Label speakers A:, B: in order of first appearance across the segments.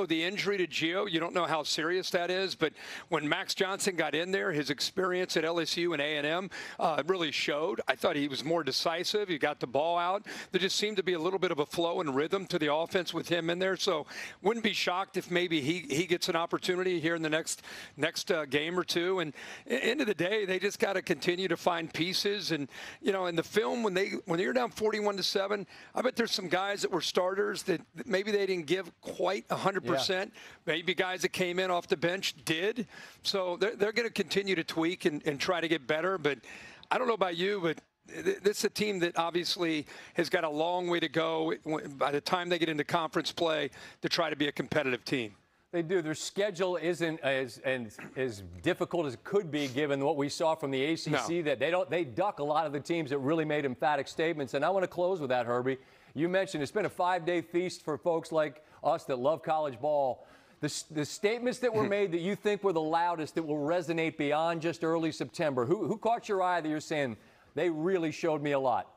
A: know the injury to Gio. You don't know how serious that is. But when Max Johnson got in there, his experience at LSU and A&M really showed. I thought he was more decisive. He got the ball out. There just seemed to be a little bit of a flow and rhythm to the offense with him in there. So wouldn't be shocked if maybe he gets an opportunity here in the next game or two. And end of the day, they just got to continue to find pieces. And, you know, in the film, when you're down 41-7, I bet there's some guys that were starters that maybe they didn't give quite 100%. Yeah. Maybe guys that came in off the bench did. So they're going to continue to tweak and try to get better. But I don't know about you, but this is a team that obviously has got a long way to go by the time they get into conference play to try to be a competitive team.
B: They do. Their schedule isn't as difficult as it could be given what we saw from the ACC. No. That they duck a lot of the teams that really made emphatic statements. And I want to close with that, Herbie. You mentioned it's been a 5-day feast for folks like us that love college ball. The statements that were made that you think were the loudest, that will resonate beyond just early September. Who caught your eye that you're saying they really showed me a lot?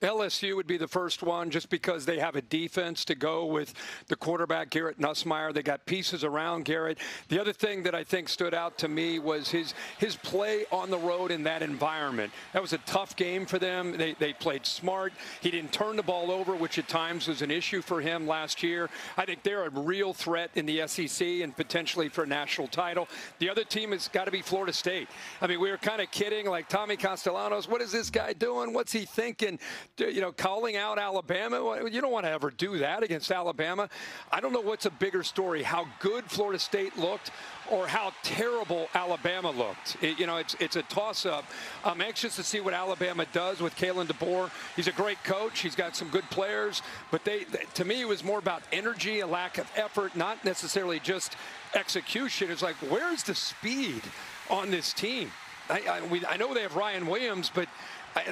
A: LSU would be the first one just because they have a defense to go with the quarterback, Garrett Nussmeier. They got pieces around Garrett. The other thing that I think stood out to me was his play on the road in that environment. That was a tough game for them. They played smart. He didn't turn the ball over, which at times was an issue for him last year. I think they're a real threat in the SEC and potentially for a national title. The other team has got to be Florida State. I mean, we were kind of kidding, like Tommy Castellanos, what is this guy doing? What's he thinking? You know, calling out Alabama. You don't want to ever do that against Alabama. I don't know what's a bigger story, how good Florida State looked or how terrible Alabama looked. It's a toss-up. I'm anxious to see what Alabama does with Kalen DeBoer. He's a great coach. He's got some good players. But to me, it was more about energy, a lack of effort, not necessarily just execution. It's like, where's the speed on this team? I know they have Ryan Williams, but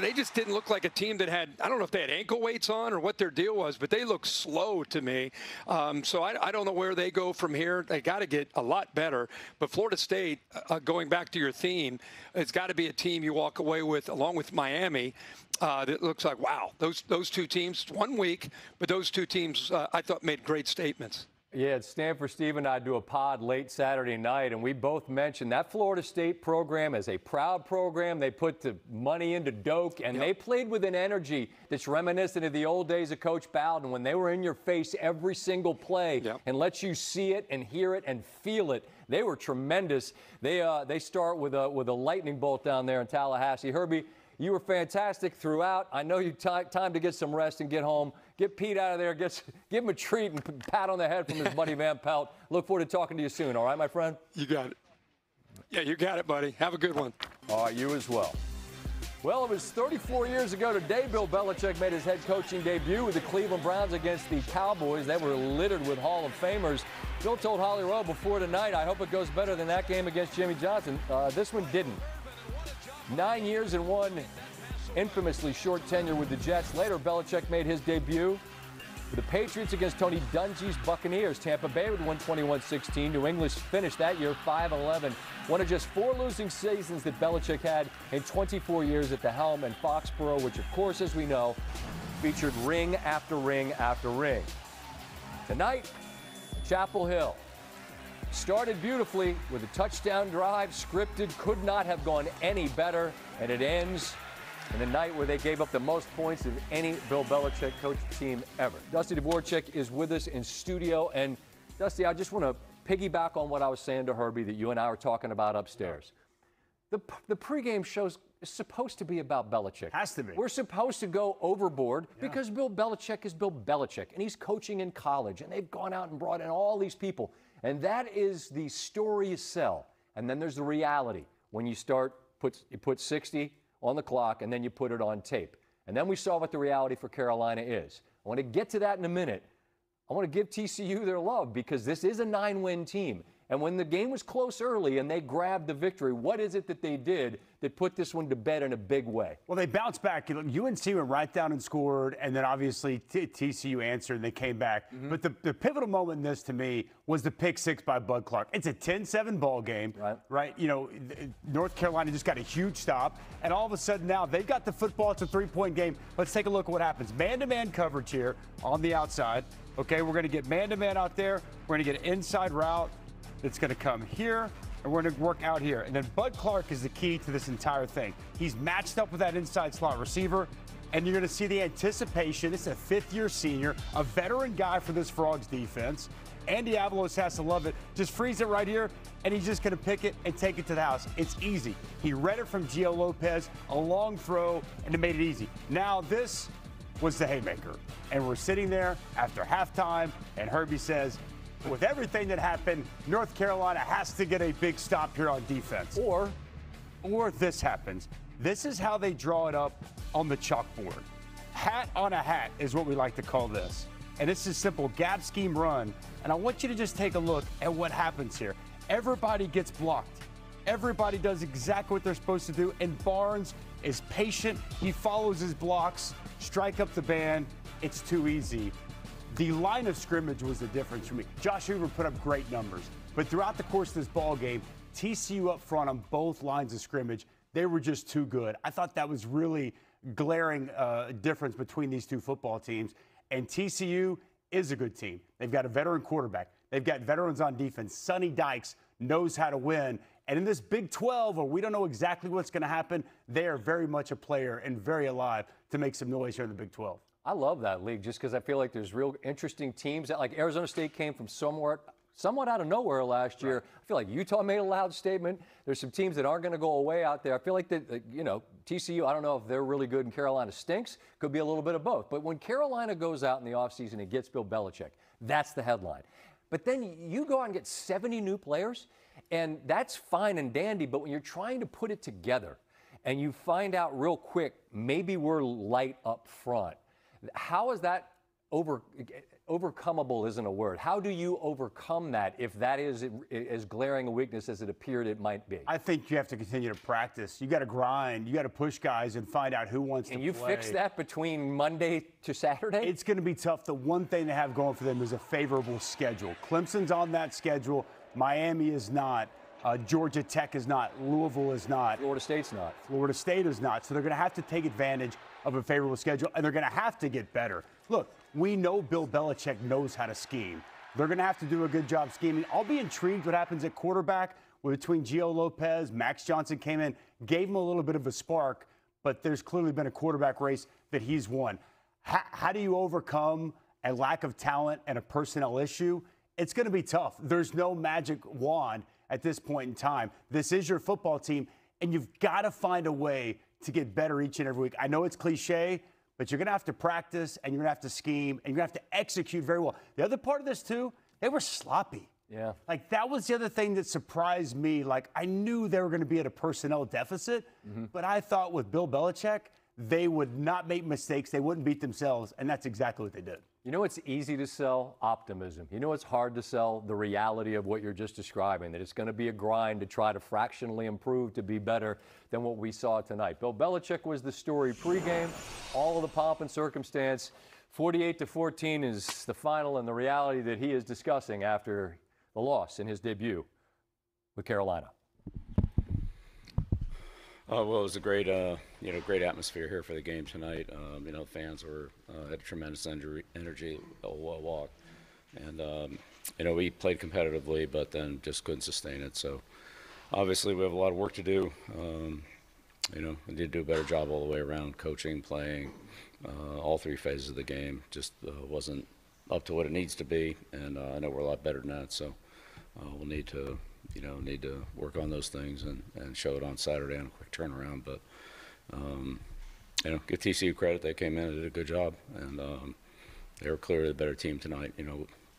A: they just didn't look like a team that had, I don't know if they had ankle weights on or what their deal was, but they look slow to me. So I don't know where they go from here. They got to get a lot better. But Florida State, going back to your theme, it's got to be a team you walk away with, along with Miami, that looks like, wow, those two teams, 1 week, but those two teams I thought made great statements.
B: Yeah, at Stanford, Steve and I do a pod late Saturday night, and we both mentioned that Florida State program is a proud program. They put the money into Doak, and they played with an energy that's reminiscent of the old days of Coach Bowden when they were in your face every single play and let you see it and hear it and feel it. They were tremendous. They start with a lightning bolt down there in Tallahassee. Herbie, you were fantastic throughout. I know you time to get some rest and get home. Get Pete out of there. Give him a treat and pat on the head from his buddy Van Pelt. Look forward to talking to you soon. All right, my friend?
A: You got it. Yeah, you got it, buddy. Have a good one.
B: All right, you as well. Well, it was 34 years ago today Bill Belichick made his head coaching debut with the Cleveland Browns against the Cowboys. They were littered with Hall of Famers. Bill told Holly Rowe before tonight, I hope it goes better than that game against Jimmy Johnson. This one didn't. 9 years and one infamously short tenure with the Jets. Later, Belichick made his debut with the Patriots against Tony Dungy's Buccaneers. Tampa Bay would win 21-16. New England finished that year 5-11. One of just 4 losing seasons that Belichick had in 24 years at the helm, and Foxborough, which, of course, as we know, featured ring after ring after ring. Tonight, Chapel Hill. Started beautifully with a touchdown drive, scripted, could not have gone any better, and it ends in a night where they gave up the most points of any Bill Belichick coached team ever. Dusty Dvorak is with us in studio, and Dusty, I just want to piggyback on what I was saying to Herbie that you and I were talking about upstairs. The pregame show's supposed to be about Belichick.
C: Has to be.
B: We're supposed to go overboard because Bill Belichick is Bill Belichick, and he's coaching in college, and they've gone out and brought in all these people. And that is the story you sell. And then there's the reality. When you put 60 on the clock, and then you put it on tape. And then we saw what the reality for Carolina is. I want to get to that in a minute. I want to give TCU their love because this is a 9-win team. And when the game was close early and they grabbed the victory, what is it that they did that put this one to bed in a big way?
C: Well, they bounced back. UNC went right down and scored, and then obviously TCU answered, and they came back. But the pivotal moment in this, to me, was the pick six by Bud Clark. It's a 10-7 ball game, right? You know, North Carolina just got a huge stop, and all of a sudden now they've got the football. It's a three-point game. Let's take a look at what happens. Man-to-man coverage here on the outside. Okay, we're going to get man-to-man out there. We're going to get an inside route that's going to come here, and we're going to work out here. And then Bud Clark is the key to this entire thing. He's matched up with that inside slot receiver, and you're going to see the anticipation. It's a fifth-year senior, a veteran guy for this Frogs defense. Andy Avalos has to love it. Just freeze it right here, and he's just going to pick it and take it to the house. It's easy. He read it from Gio Lopez, a long throw, and it made it easy. Now this was the haymaker, and we're sitting there after halftime, and Herbie says, with everything that happened, North Carolina has to get a big stop here on defense. Or this happens. This is how they draw it up on the chalkboard. Hat on a hat is what we like to call this. And this is simple gap scheme run. And I want you to just take a look at what happens here. Everybody gets blocked. Everybody does exactly what they're supposed to do. And Barnes is patient. He follows his blocks, strike up the band. It's too easy. The line of scrimmage was the difference for me. Josh Hoover put up great numbers, but throughout the course of this ball game, TCU up front on both lines of scrimmage, they were just too good. I thought that was really glaring difference between these two football teams. And TCU is a good team. They've got a veteran quarterback. They've got veterans on defense. Sonny Dykes knows how to win. And in this Big 12, where we don't know exactly what's going to happen, they are very much a player and very alive to make some noise here in the Big 12.
B: I love that league just because I feel like there's real interesting teams. Like Arizona State came from somewhat out of nowhere last year. I feel like Utah made a loud statement. There's some teams that aren't going to go away out there. I feel like that, you know, TCU, I don't know if they're really good and Carolina stinks. Could be a little bit of both. But when Carolina goes out in the offseason and gets Bill Belichick, that's the headline. But then you go out and get 70 new players, and that's fine and dandy. But when you're trying to put it together and you find out real quick, maybe we're light up front. How is that overcomable isn't a word. How do you overcome that if that is as glaring a weakness as it appeared it might be?
C: I think you have to continue to practice. You got to grind. You got to push guys and find out who wants to play.
B: Can you fix that between Monday to Saturday?
C: It's going to be tough. The one thing they have going for them is a favorable schedule. Clemson's on that schedule. Miami is not. Georgia Tech is not. Louisville is not.
B: Florida State's not.
C: Florida State is not. So they're going to have to take advantage of a favorable schedule, and they're going to have to get better. Look, we know Bill Belichick knows how to scheme. They're going to have to do a good job scheming. I'll be intrigued what happens at quarterback between Gio Lopez. Max Johnson came in, gave him a little bit of a spark, but there's clearly been a quarterback race that he's won. How do you overcome a lack of talent and a personnel issue? It's going to be tough. There's no magic wand at this point in time. This is your football team, and you've got to find a way to get better each and every week. I know it's cliche, but you're going to have to practice, and you're going to have to scheme, and you're going to have to execute very well. The other part of this, too, they were sloppy.
B: Yeah.
C: Like, that was the other thing that surprised me. Like, I knew they were going to be at a personnel deficit, but I thought with Bill Belichick, they would not make mistakes. They wouldn't beat themselves, and that's exactly what they did.
B: You know it's easy to sell? Optimism. You know it's hard to sell? The reality of what you're just describing, that it's going to be a grind to try to fractionally improve to be better than what we saw tonight. Bill Belichick was the story pregame, all of the pomp and circumstance. 48-14 is the final and the reality that he is discussing after the loss in his debut with Carolina.
D: Well, it was a great, great atmosphere here for the game tonight. Fans had tremendous energy all walk, and we played competitively, but then just couldn't sustain it. So, obviously, we have a lot of work to do. We need to do a better job all the way around, coaching, playing, all three phases of the game. Just wasn't up to what it needs to be, and I know we're a lot better than that. So, we'll need to work on those things and show it on Saturday on a quick turnaround. But, give TCU credit. They came in and did a good job, and they were clearly the better team tonight.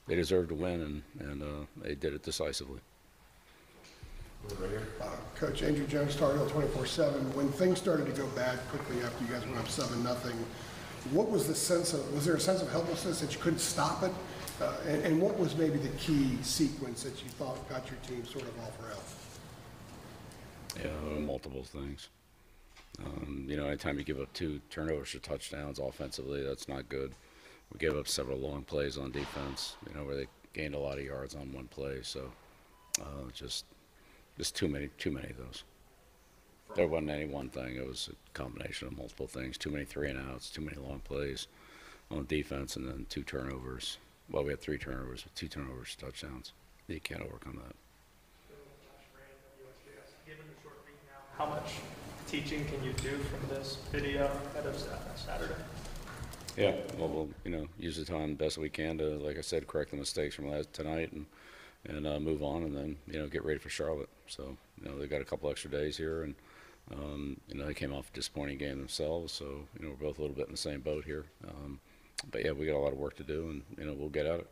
D: They deserved to win, and they did it decisively.
E: Right here. Coach Andrew Jones, Tar Heel 24/7. When things started to go bad quickly after you guys went up 7-0, what was the sense of? Was there a sense of helplessness that you couldn't stop it? And what was maybe the key sequence that you thought got your team sort of off rails?
D: Yeah, multiple things. Anytime you give up 2 turnovers or touchdowns offensively, that's not good. We gave up several long plays on defense, where they gained a lot of yards on one play. So just too many of those. There wasn't any one thing. It was a combination of multiple things. Too many 3-and-outs, too many long plays on defense, and then 2 turnovers. Well, we had 3 turnovers, but 2 turnovers, touchdowns. You can't overcome that.
F: Given the short week now, how much teaching can you do from this video ahead of Saturday?
D: Yeah, well, we'll use the time best we can to, like I said, correct the mistakes from tonight and move on, and then get ready for Charlotte. So they got a couple extra days here, and they came off a disappointing game themselves. So we're both a little bit in the same boat here. But yeah, we got a lot of work to do, and we'll get at it.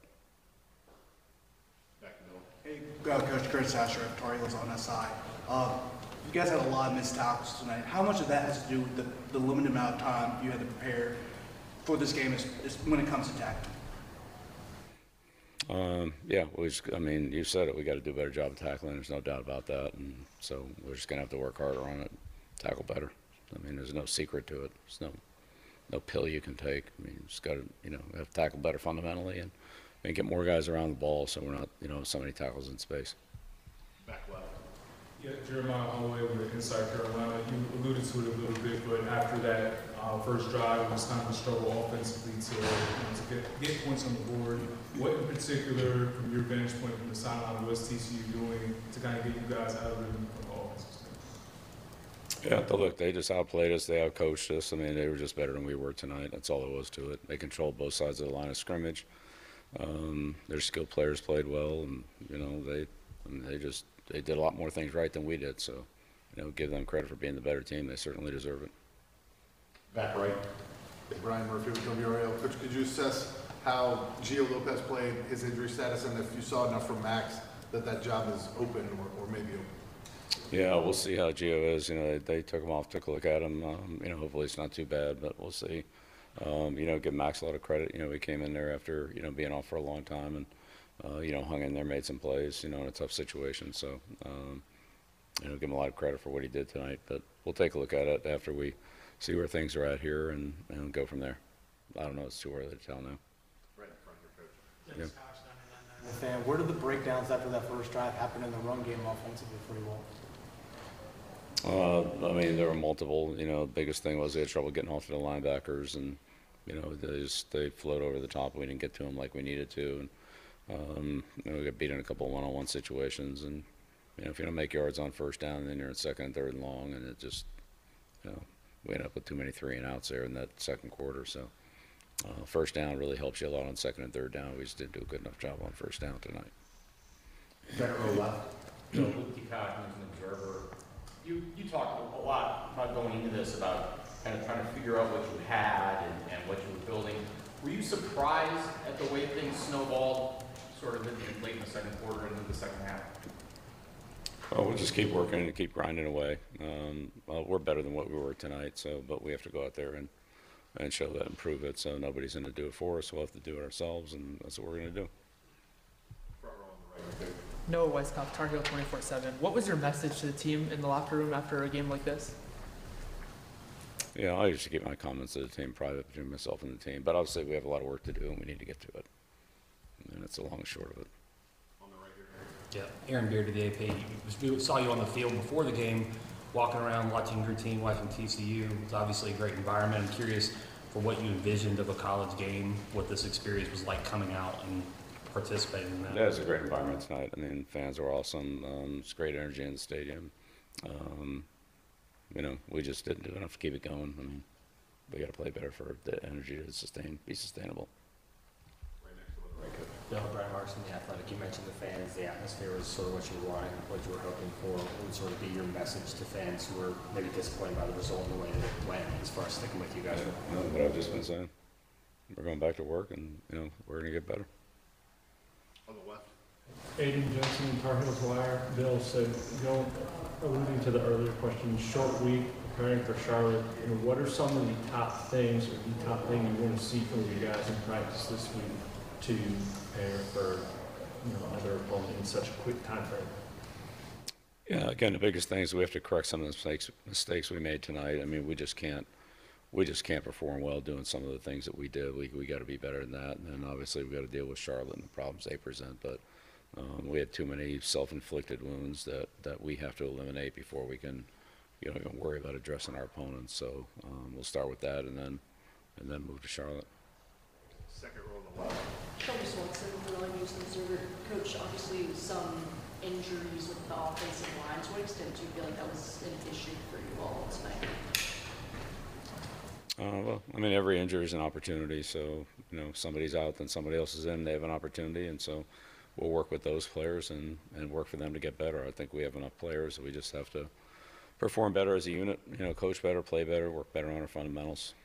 G: Hey, Coach Chris Asher of Tar Heels on SI. You guys had a lot of missed tackles tonight. How much of that has to do with the limited amount of time you had to prepare for this game is when it comes to tackling?
D: Yeah, you said it. We got to do a better job of tackling. There's no doubt about that. And so we're just going to have to work harder on it, tackle better. There's no secret to it. There's no pill you can take. You just got to, have to tackle better fundamentally and get more guys around the ball so we're not, so many tackles in space.
H: Back left. Yeah, Jeremiah Holloway with Inside Carolina. You alluded to it a little bit, but after that first drive, it was kind of a struggle offensively to get points on the board. What in particular, from your vantage point from the sideline, was TCU doing to kind of get you guys out of rhythm from the offensive standpoint?
D: Yeah, look, they just outplayed us. They outcoached us. They were just better than we were tonight. That's all there was to it. They controlled both sides of the line of scrimmage. Their skilled players played well, and they did a lot more things right than we did. So, give them credit for being the better team. They certainly deserve it.
I: Back right, Brian Murphy with WRL. Coach, could you assess how Gio Lopez played, his injury status, and if you saw enough from Max that job is open or maybe open?
D: Yeah, we'll see how Gio is. They took him off, took a look at him. Hopefully it's not too bad, but we'll see. Give Max a lot of credit. We came in there after, being off for a long time and, hung in there, made some plays, in a tough situation. So, give him a lot of credit for what he did tonight. But we'll take a look at it after we see where things are at here and go from there. I don't know. It's too early to tell now.
I: Right in front of your coach.
D: Yeah.
G: Fan, where did the breakdowns after that first drive happen in the run game offensively for you all?
D: There were multiple. The biggest thing was they had trouble getting off to the linebackers, and they float over the top. We didn't get to them like we needed to, and we got beat in a couple of one-on-one situations. And if you don't make yards on first down, then you're in second and third and long, and it just we ended up with too many 3-and-outs there in that second quarter. So first down really helps you a lot on second and third down. We just didn't do a good enough job on first down tonight.
I: Back row left.
J: Luke DeCott, an observer. You talked a lot about going into this about kind of trying to figure out what you had and what you were building. Were you surprised at the way things snowballed sort of late in the second quarter and into the second half?
D: Well, we'll just keep working and keep grinding away. We're better than what we were tonight, but we have to go out there and show that and prove it. So nobody's going to do it for us. We'll have to do it ourselves, and that's what we're going to do.
I: Front row on the right.
F: Noah Weisskopf, Tar Heel 24/7. What was your message to the team in the locker room after a game like this?
D: Yeah, I usually keep my comments to the team private between myself and the team. But obviously we have a lot of work to do, and we need to get to it. And that's the long and short of it.
I: On the right here.
K: Yeah, Aaron Beard to the AP. We saw you on the field before the game, walking around, watching your team, watching TCU. It's obviously a great environment. I'm curious for what you envisioned of a college game, what this experience was like coming out and participating in that.
D: Yeah, it's a great environment tonight. Fans are awesome. It's great energy in the stadium. We just didn't do enough to keep it going. We got to play better for the energy to be sustainable.
I: Right next to the right coach.
L: Bill, Brian Marks from The Athletic. You mentioned the fans, the atmosphere was sort of what you were wanting, what you were hoping for. What would sort of be your message to fans who were maybe disappointed by the result and the way that it went as far as sticking with you guys?
D: What I've just been saying. We're going back to work, and we're going to get better.
I: On the left.
H: Aiden Johnson, Tar Heels Wire. Bill said, alluding to the earlier question, short week, preparing for Charlotte, what are some of the top things or the top thing you want to see from you guys in practice this week
M: to prepare for another opponent in such a quick time frame?
D: Yeah, again, the biggest thing is we have to correct some of the mistakes we made tonight. I mean, we just can't perform well doing some of the things that we did. We got to be better than that. And then obviously we got to deal with Charlotte and the problems they present. But we had too many self-inflicted wounds that we have to eliminate before we can, even worry about addressing our opponents. So we'll start with that and then move to Charlotte.
I: Second row on the left.
N: Shelby Swanson, Rhode Island News and Observer. Coach, obviously some injuries with the offensive line. To what extent do you feel like that was an issue for you all tonight?
D: Well, I mean, every injury is an opportunity. So, if somebody's out, then somebody else is in. They have an opportunity, and so we'll work with those players and work for them to get better. I think we have enough players that we just have to perform better as a unit. Coach better, play better, work better on our fundamentals.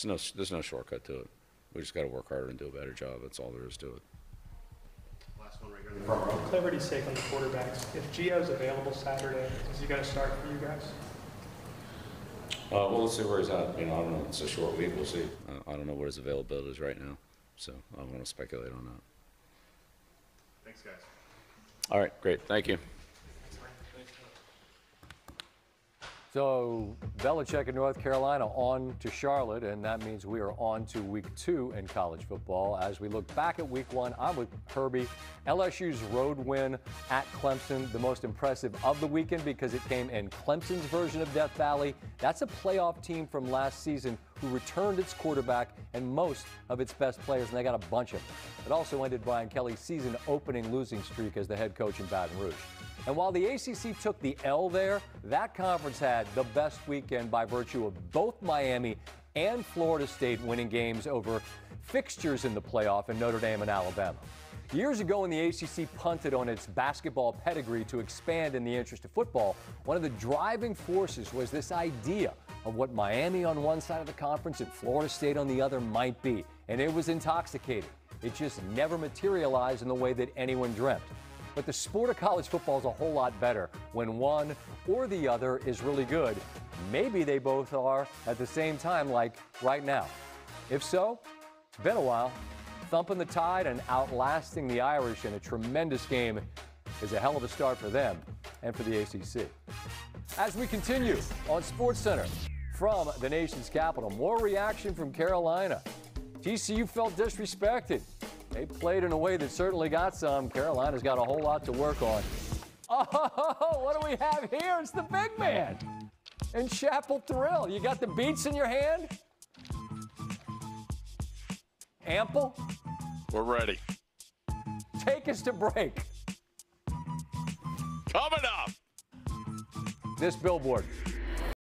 D: There's no shortcut to it. We just got to work harder and do a better job. That's all there is to it.
I: Last one right here in the front row.
F: For clarity's sake on the quarterbacks, if Gio's available Saturday, is he going to start for you guys?
D: Well, let's see where he's at. I don't know. It's a short week. We'll see. I don't know what his availability is right now, so I don't want to speculate on that.
I: Thanks, guys.
D: All right, great. Thank you.
B: So Belichick in North Carolina on to Charlotte, and that means we are on to week 2 in college football. As we look back at week 1, I'm with Herbie. LSU's road win at Clemson, the most impressive of the weekend because it came in Clemson's version of Death Valley. That's a playoff team from last season who returned its quarterback and most of its best players, and they got a bunch of them. It also ended Brian Kelly's season-opening losing streak as the head coach in Baton Rouge. And while the ACC took the L there, that conference had the best weekend by virtue of both Miami and Florida State winning games over fixtures in the playoff in Notre Dame and Alabama. Years ago, when the ACC punted on its basketball pedigree to expand in the interest of football, one of the driving forces was this idea of what Miami on one side of the conference and Florida State on the other might be. And it was intoxicating. It just never materialized in the way that anyone dreamt. But the sport of college football is a whole lot better when one or the other is really good. Maybe they both are at the same time, like right now. If so, it's been a while. Thumping the Tide and outlasting the Irish in a tremendous game is a hell of a start for them and for the ACC. As we continue on SportsCenter from the nation's capital, more reaction from Carolina. TCU felt disrespected. They played in a way that certainly got some. Carolina's got a whole lot to work on. Oh, what do we have here? It's the big man in Chapel Thrill. You got the beats in your hand? Ample?
O: We're ready.
B: Take us to break.
O: Coming up.
B: This billboard.